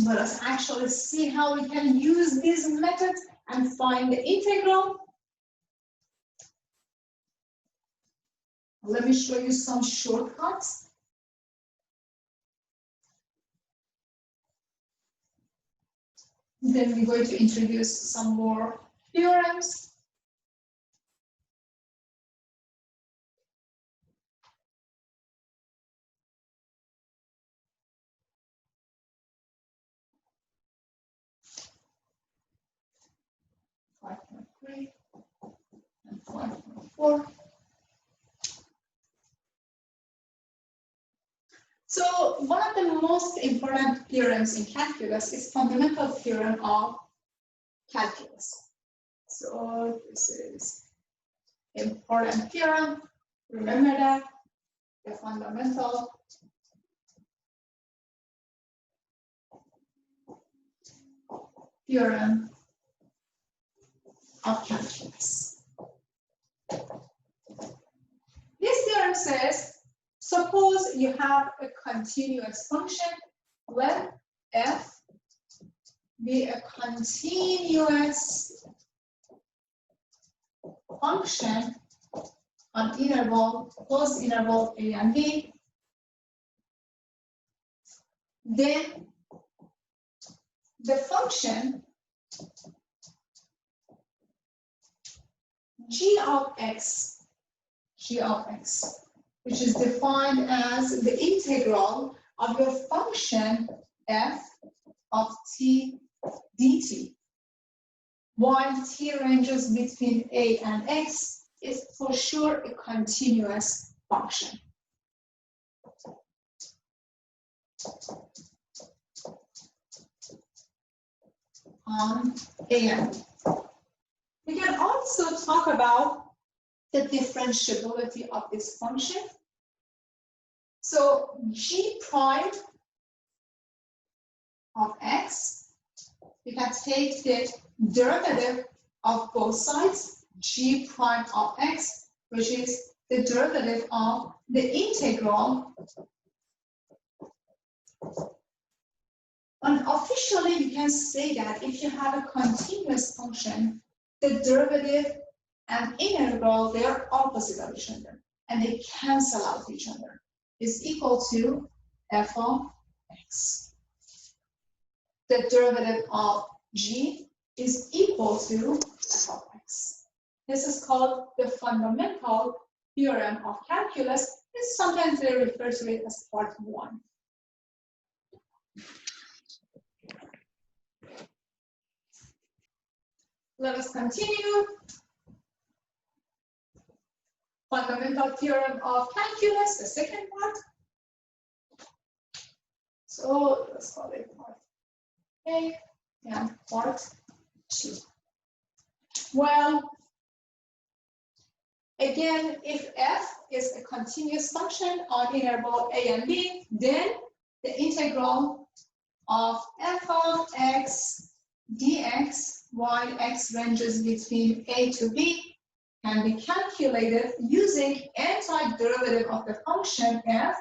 Let us actually see how we can use this method and find the integral. Let me show you some shortcuts. Then we're going to introduce some more theorems. Five point 3 and 5.4. So one of the most important theorems in calculus is fundamental theorem of calculus. So this is important theorem. Remember that the fundamental theorem of calculus. This theorem says, suppose you have a continuous function, let f be a continuous function on interval, closed interval a and b, then the function g of x, which is defined as the integral of your function f of t dt, while t ranges between a and x, is for sure a continuous function. On a and b. We can also talk about the differentiability of this function. So g prime of x, we can take the derivative of both sides, g prime of x, which is the derivative of the integral. And officially, you can say that if you have a continuous function, the derivative and integral, they are opposite of each other, and they cancel out each other. Is equal to f of x. The derivative of g is equal to f of x. This is called the fundamental theorem of calculus. It's sometimes they refer to it as part 1. Let us continue. Fundamental theorem of calculus, the second part. So let's call it part A and part 2. Well, again, if f is a continuous function on interval a and b, then the integral of f of x dx, while x ranges between a to b, can be calculated using antiderivative of the function f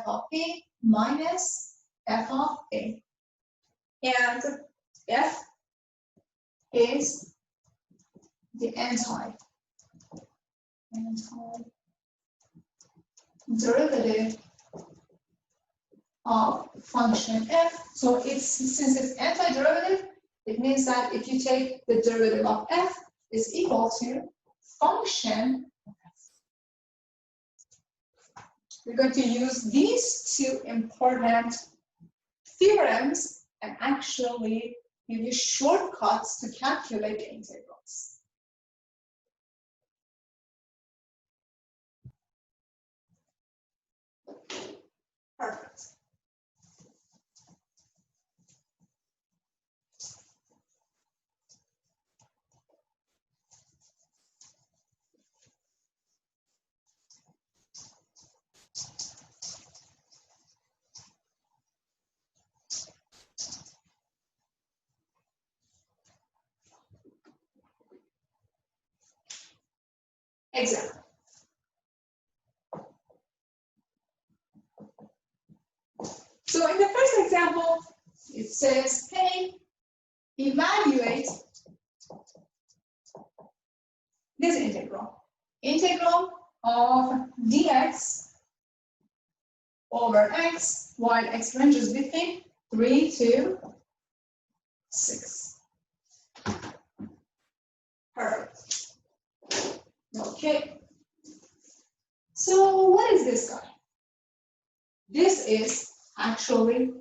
of b minus f of a. And f is the antiderivative of function f. So since it's antiderivative, it means that if you take the derivative of f, is equal to function f. We're going to use these two important theorems and actually give you shortcuts to calculate the integrals. Perfect. Example. So in the first example, it's says, hey, evaluate this integral. Integral of dx over x, while x ranges between 3 to 6. Perfect. Okay. So what is this guy? This is actually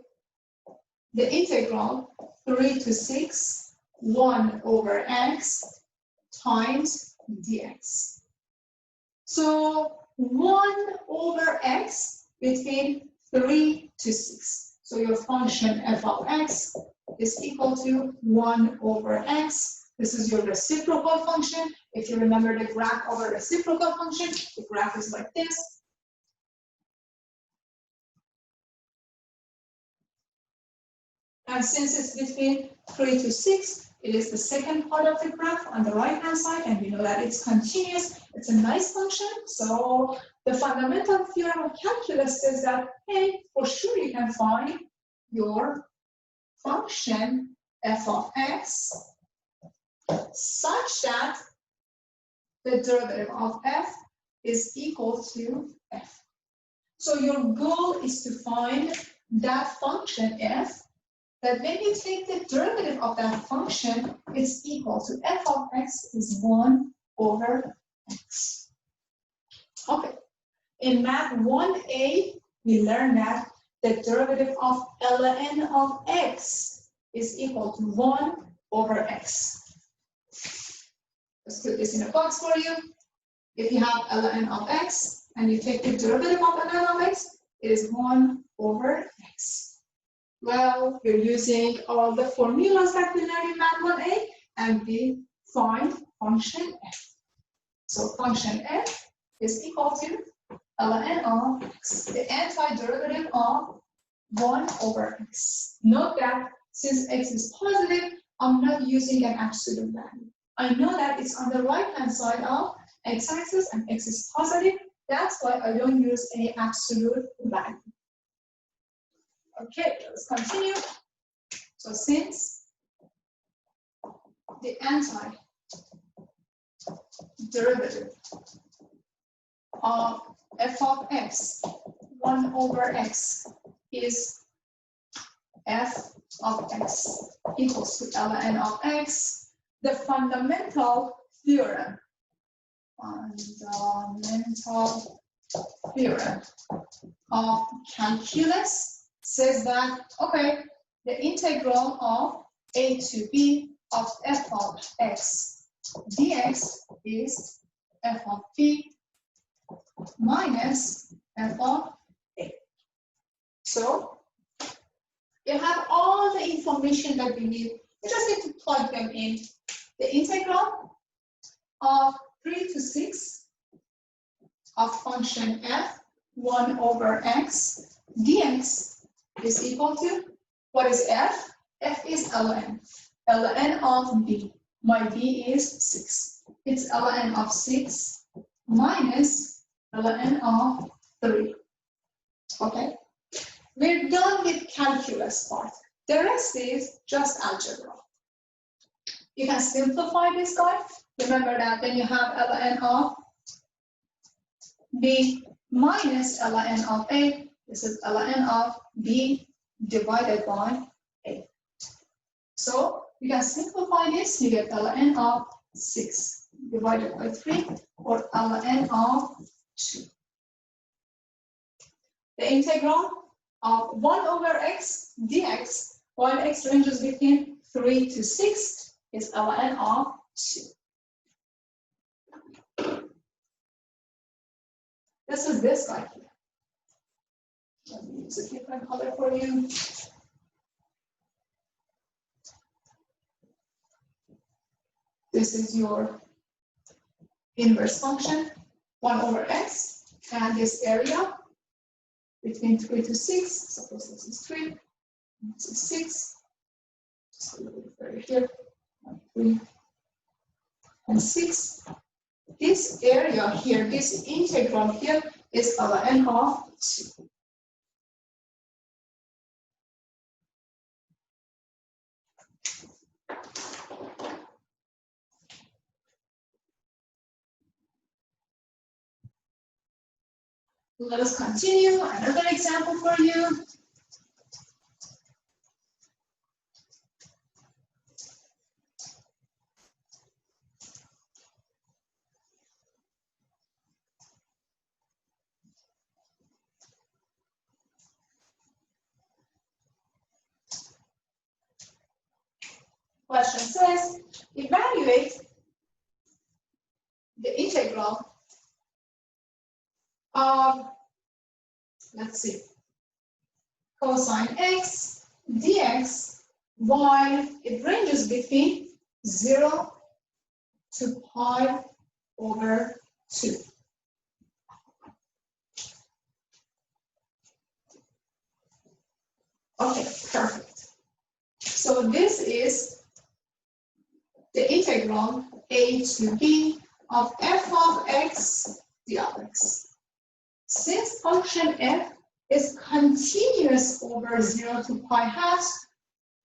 the integral 3 to 6, 1 over x times dx. So 1 over x between 3 to 6. So your function f of x is equal to 1 over x. This is your reciprocal function. If you remember the graph of a reciprocal function, the graph is like this. And since it's between 3 to 6, it is the second part of the graph on the right-hand side, and we know that it's continuous. It's a nice function. So the fundamental theorem of calculus says that, hey, for sure you can find your function f of x such that the derivative of f is equal to f. So your goal is to find that function f, that when you take the derivative of that function, it's equal to f of x is 1 over x. Okay. In Math 1a, we learned that the derivative of ln of x is equal to 1 over x. Let's put this in a box for you. If you have ln of x and you take the derivative of ln of x, it is 1 over x. Well, we're using all the formulas that we learned in Math 1a, and we find function f. So function f is equal to ln of x, the antiderivative of 1 over x. Note that since x is positive, I'm not using an absolute value. I know that it's on the right-hand side of x-axis and x is positive. That's why I don't use any absolute value. Okay, let's continue. So since the antiderivative of f of x, 1 over x, is f of x equals to ln of x, the fundamental theorem of calculus says that, okay, the integral of a to b of f of x dx is f of b minus f of a. So you have all the information that we need. We just need to plug them in. The integral of 3 to 6 of function f 1 over x dx is equal to, what is f? F is ln. Ln of b. My b is 6. It's ln of 6 minus ln of 3. Okay? We're done with calculus part. The rest is just algebra. You can simplify this guy. Remember that when you have ln of b minus ln of a, this is ln of b divided by a. So you can simplify this. You get ln of 6 divided by 3, or ln of 2. The integral of 1 over x dx, while x ranges between 3 to 6, is ln of 2. This is this guy here. Let me use a different color for you. This is your inverse function, 1 over x, and this area between 3 to 6, suppose this is 3, this is 6, just a little bit further here, 3, and 6. This area here, this integral here, is ln of 2. Let us continue. Another example for you. Question says, evaluate the integral of, let's see, cosine x dx while it ranges between 0 to pi over 2. Okay, perfect. So this is the integral a to b of f of x dx. Since function f is continuous over 0 to pi halves,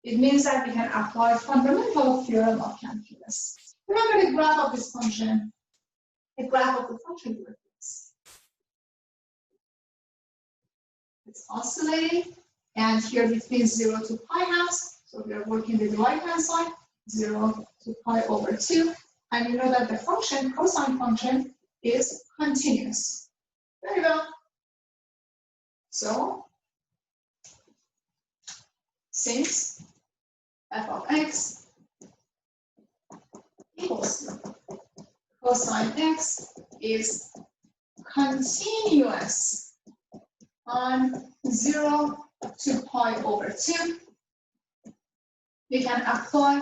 it means that we can apply fundamental theorem of calculus. Remember the graph of this function. The graph of the function like this. It's oscillating, and here between 0 to pi halves, so we are working with the right-hand side, 0 to pi over 2, and you know that the function, cosine function, is continuous. Very well. So, since f of x equals to cosine x is continuous on 0 to pi over 2, we can apply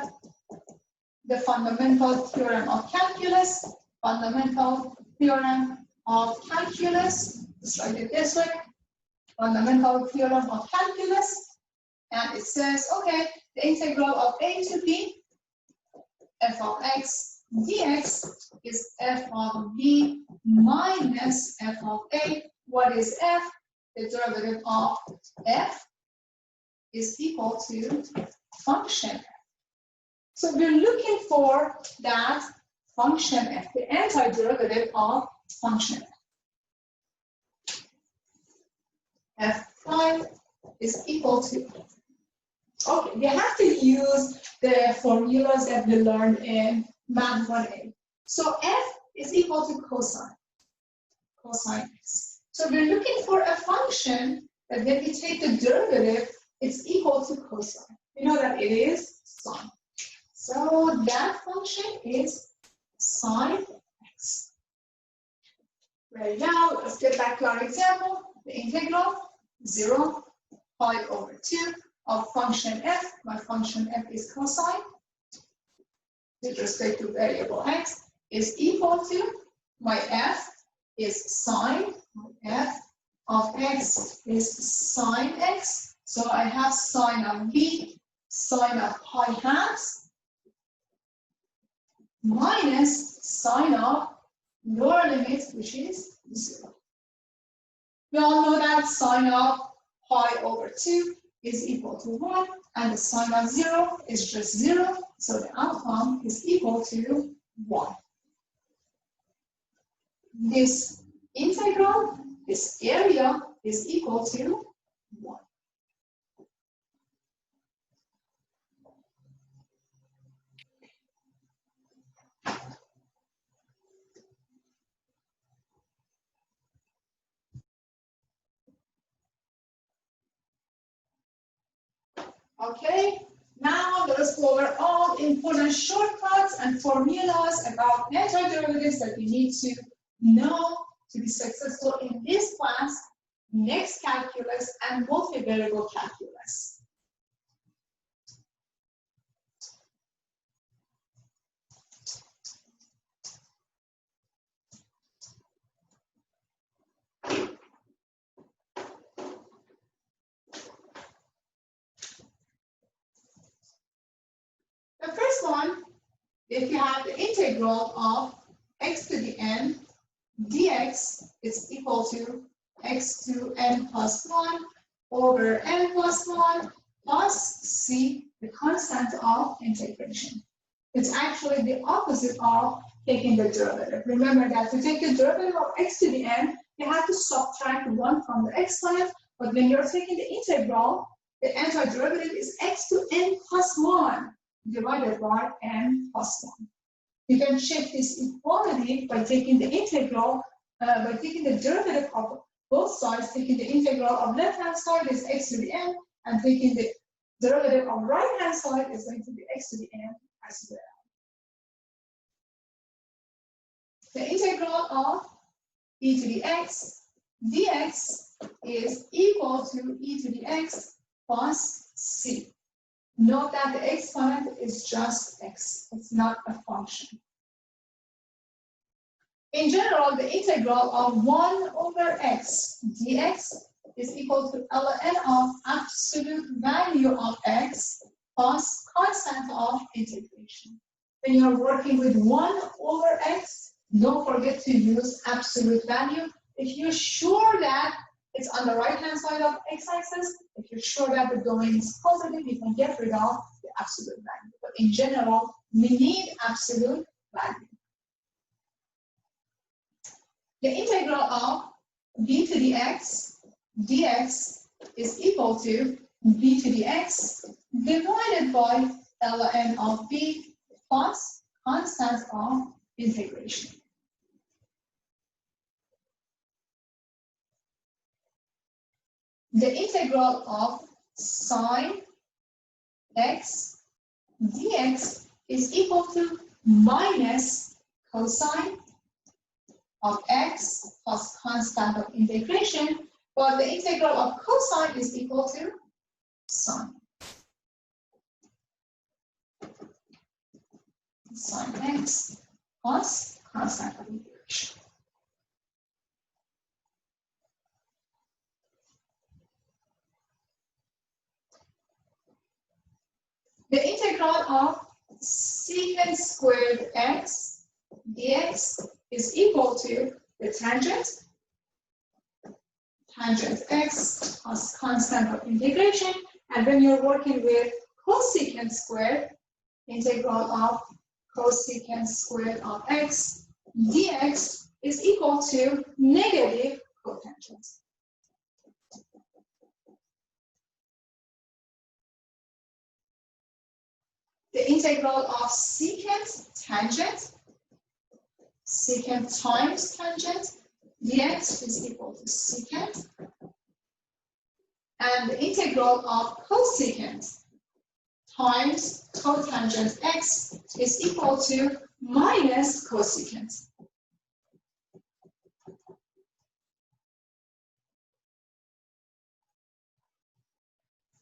the fundamental theorem of calculus. Fundamental theorem of calculus, let's write it this way. Fundamental theorem of calculus, and it says, okay, the integral of a to b, f of x dx is f of b minus f of a. What is f? The derivative of f is equal to function f. So we're looking for that function f, the antiderivative of function f. F prime is equal to, okay, we have to use the formulas that we learned in Math 1A. So f is equal to cosine x. So we're looking for a function that when we take the derivative, it's equal to cosine. We know that it is sine. So that function is sine x. Right now, let's get back to our example. The integral 0 pi over 2 of function f. My function f is cosine with respect to variable x is equal to my f is sine. My f of x is sine x. So I have sine of b, sine of pi halves, minus sine of lower limit, which is 0. We all know that sine of pi over 2 is equal to 1, and the sine of 0 is just 0, so the outcome is equal to 1. This integral, this area, is equal to 1. Okay, now let us go over all important shortcuts and formulas about antiderivatives that you need to know to be successful in this class, next calculus, and multivariable calculus. The first one, if you have the integral of x to the n dx is equal to x to n plus 1 over n plus 1 plus c, the constant of integration. It's actually the opposite of taking the derivative. Remember that to take the derivative of x to the n, you have to subtract 1 from the exponent, but when you're taking the integral, the antiderivative is x to n plus 1 divided by n plus 1. You can check this equality by taking the integral, by taking the derivative of both sides, taking the integral of left-hand side is x to the n, and taking the derivative of right-hand side is going to be x to the n as well. The integral of e to the x dx is equal to e to the x plus c. Note that the exponent is just x. It's not a function. In general, the integral of 1 over x dx is equal to ln of absolute value of x plus constant of integration. When you're working with 1 over x, don't forget to use absolute value. If you're sure that it's on the right-hand side of x-axis, if you're sure that the domain is positive, you can get rid of the absolute value. But in general, we need absolute value. The integral of b to the x dx is equal to b to the x divided by ln of b plus constant of integration. The integral of sine x dx is equal to minus cosine of x plus constant of integration, but the integral of cosine is equal to sine. Sine x plus constant of integration. The integral of secant squared x dx is equal to the tangent x plus constant of integration, and when you're working with cosecant squared, integral of cosecant squared of x dx is equal to negative cotangent. The integral of secant tangent, secant times tangent dx is equal to secant, and the integral of cosecant times cotangent x is equal to minus cosecant.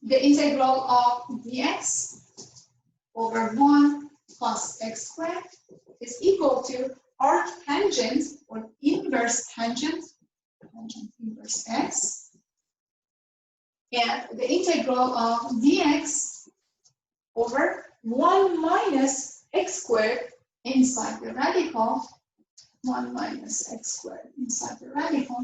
The integral of dx over 1 plus x squared is equal to arctangent or inverse tangent inverse x, and the integral of dx over 1 minus x squared inside the radical, 1 minus x squared inside the radical,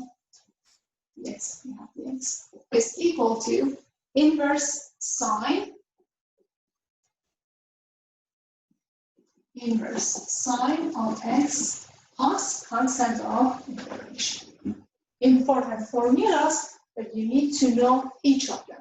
yes, we have the x, is equal to inverse sine of x plus constant of integration. Important formulas, but you need to know each of them.